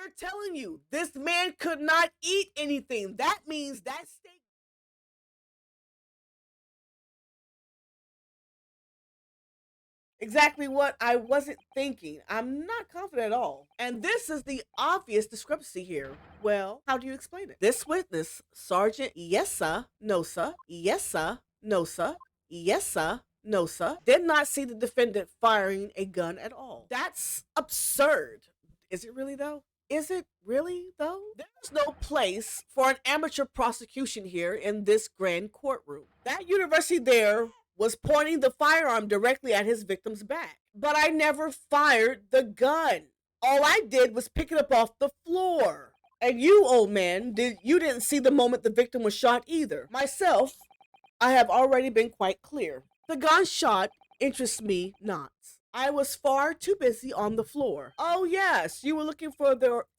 We're telling you, this man could not eat anything. That means that steak. Exactly what I wasn't thinking. I'm not confident at all. And this is the obvious discrepancy here. Well, how do you explain it? This witness, Sergeant Yesa Nosa, Yesa Nosa, Yesa Nosa, did not see the defendant firing a gun at all. That's absurd. Is it really though? Is it really though? There's no place for an amateur prosecution here in this grand courtroom. That university there was pointing the firearm directly at his victim's back. But I never fired the gun. All I did was pick it up off the floor. And you, old man, you didn't see the moment the victim was shot either. Myself, I have already been quite clear. The gunshot interests me not. I was far too busy on the floor. Oh yes, you were looking for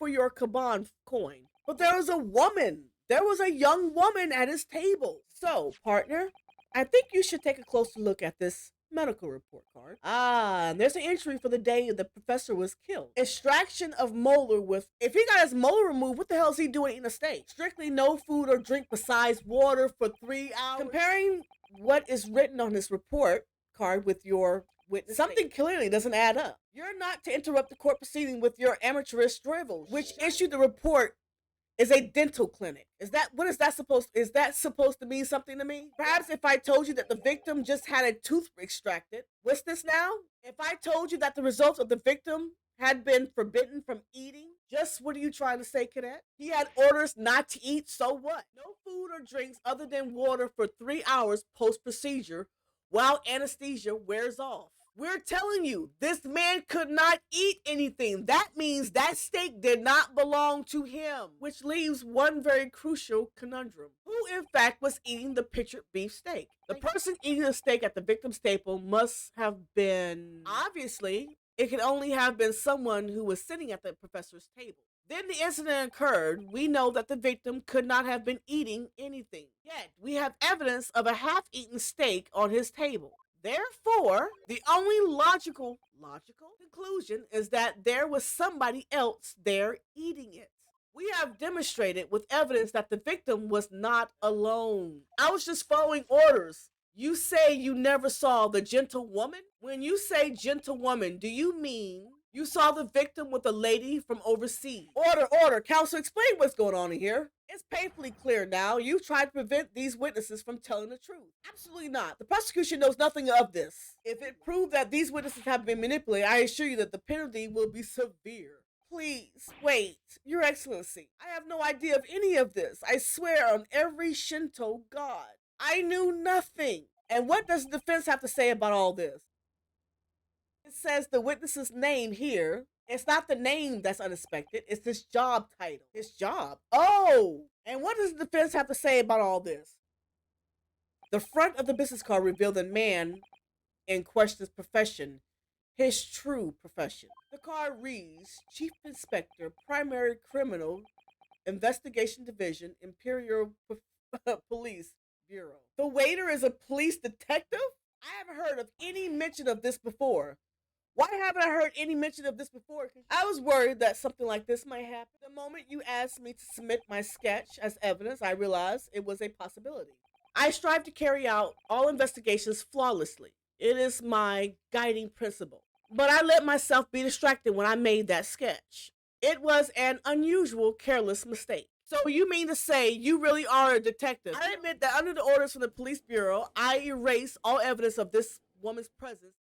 your Kaban coin. But there was a woman. There was a young woman at his table. So, partner, I think you should take a closer look at this medical report card. Ah, and there's an entry for the day the professor was killed. Extraction of molar with... If he got his molar removed, what the hell is he doing eating a steak? Strictly no food or drink besides water for 3 hours. Comparing what is written on this report card with your witness, something clearly doesn't add up. You're not to interrupt the court proceeding with your amateurish dribbles. Which issued the report is a dental clinic. Is that supposed to mean something to me? Perhaps if I told you that the victim just had a tooth extracted. What's this now? If I told you that the results of the victim had been forbidden from eating, just what are you trying to say, cadet? He had orders not to eat, so what? No food or drinks other than water for 3 hours post-procedure while anesthesia wears off. We're telling you, this man could not eat anything. That means that steak did not belong to him, which leaves one very crucial conundrum. Who, in fact, was eating the pictured beef steak? The person eating the steak at the victim's table must have been... Obviously, it could only have been someone who was sitting at the professor's table. Then the incident occurred. We know that the victim could not have been eating anything. Yet, we have evidence of a half-eaten steak on his table. Therefore, the only logical conclusion is that there was somebody else there eating it. We have demonstrated with evidence that the victim was not alone. I was just following orders. You say you never saw the gentlewoman? When you say gentlewoman, do you mean you saw the victim with a lady from overseas? Order. Counsel, explain what's going on in here. It's painfully clear now. You tried to prevent these witnesses from telling the truth. Absolutely not. The prosecution knows nothing of this. If it proved that these witnesses have been manipulated, I assure you that the penalty will be severe. Please, wait. Your Excellency, I have no idea of any of this. I swear on every Shinto god. I knew nothing. And what does the defense have to say about all this? It says the witness's name here. It's not the name that's unexpected. It's his job title. His job. Oh! And what does the defense have to say about all this? The front of the business card revealed the man in question's profession, his true profession. The card reads, Chief Inspector, Primary Criminal Investigation Division, Imperial Police Bureau. The waiter is a police detective? I haven't heard of any mention of this before. Why haven't I heard any mention of this before? I was worried that something like this might happen. The moment you asked me to submit my sketch as evidence, I realized it was a possibility. I strive to carry out all investigations flawlessly. It is my guiding principle. But I let myself be distracted when I made that sketch. It was an unusual, careless mistake. So you mean to say you really are a detective? I admit that under the orders from the police bureau, I erased all evidence of this woman's presence